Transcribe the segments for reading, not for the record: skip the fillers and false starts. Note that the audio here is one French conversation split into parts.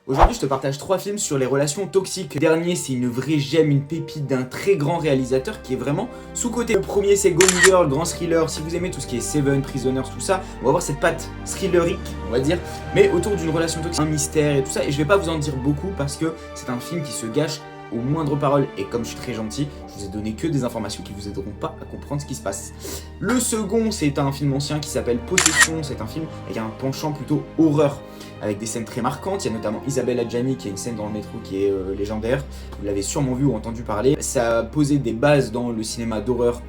Aujourd'hui, je te partage 3 films sur les relations toxiques. Le dernier, c'est une vraie gemme, une pépite d'un très grand réalisateur qui est vraiment sous-coté. Le premier, c'est Gone Girl, grand thriller. Si vous aimez tout ce qui est Seven, Prisoners, tout ça, on va voir cette patte thrillerique, on va dire, mais autour d'une relation toxique, un mystère et tout ça. Et je vais pas vous en dire beaucoup parce que c'est un film qui se gâche aux moindres paroles, et comme je suis très gentil, je vous ai donné que des informations qui vous aideront pas à comprendre ce qui se passe. Le second, c'est un film ancien qui s'appelle Possession. C'est un film avec un penchant plutôt horreur, avec des scènes très marquantes. Il y a notamment Isabelle Adjani qui a une scène dans le métro qui est légendaire, vous l'avez sûrement vu ou entendu parler. Ça a posé des bases dans le cinéma d'horreur,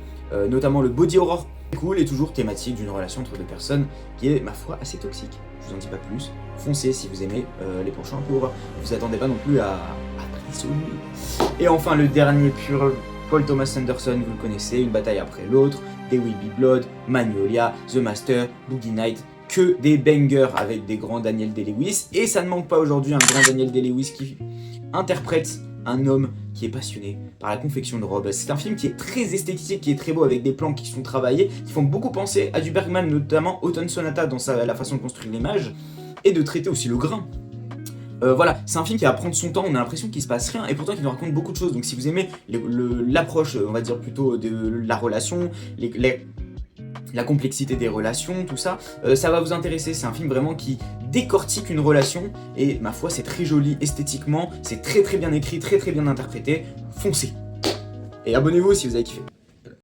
notamment le body horror, cool, et toujours thématique d'une relation entre deux personnes qui est, ma foi, assez toxique. Je vous en dis pas plus, foncez si vous aimez les penchants un peu horreur. Ne vous attendez pas non plus à prisonnier. Et enfin le dernier pur Paul Thomas Anderson, vous le connaissez, Une bataille après l'autre, There Will Be Blood, Magnolia, The Master, Boogie Night, que des bangers avec des grands Daniel Day-Lewis. Et ça ne manque pas aujourd'hui un grand Daniel Day-Lewis qui interprète un homme qui est passionné par la confection de robes. C'est un film qui est très esthétique, qui est très beau, avec des plans qui sont travaillés, qui font beaucoup penser à du Bergman, notamment Autumn Sonata dans la façon de construire l'image, et de traiter aussi le grain. Voilà, c'est un film qui va prendre son temps, on a l'impression qu'il se passe rien, et pourtant il nous raconte beaucoup de choses. Donc si vous aimez l'approche, on va dire plutôt de la relation, la complexité des relations, tout ça, ça va vous intéresser. C'est un film vraiment qui décortique une relation, et ma foi c'est très joli esthétiquement, c'est très bien écrit, très bien interprété. Foncez. Et abonnez-vous si vous avez kiffé.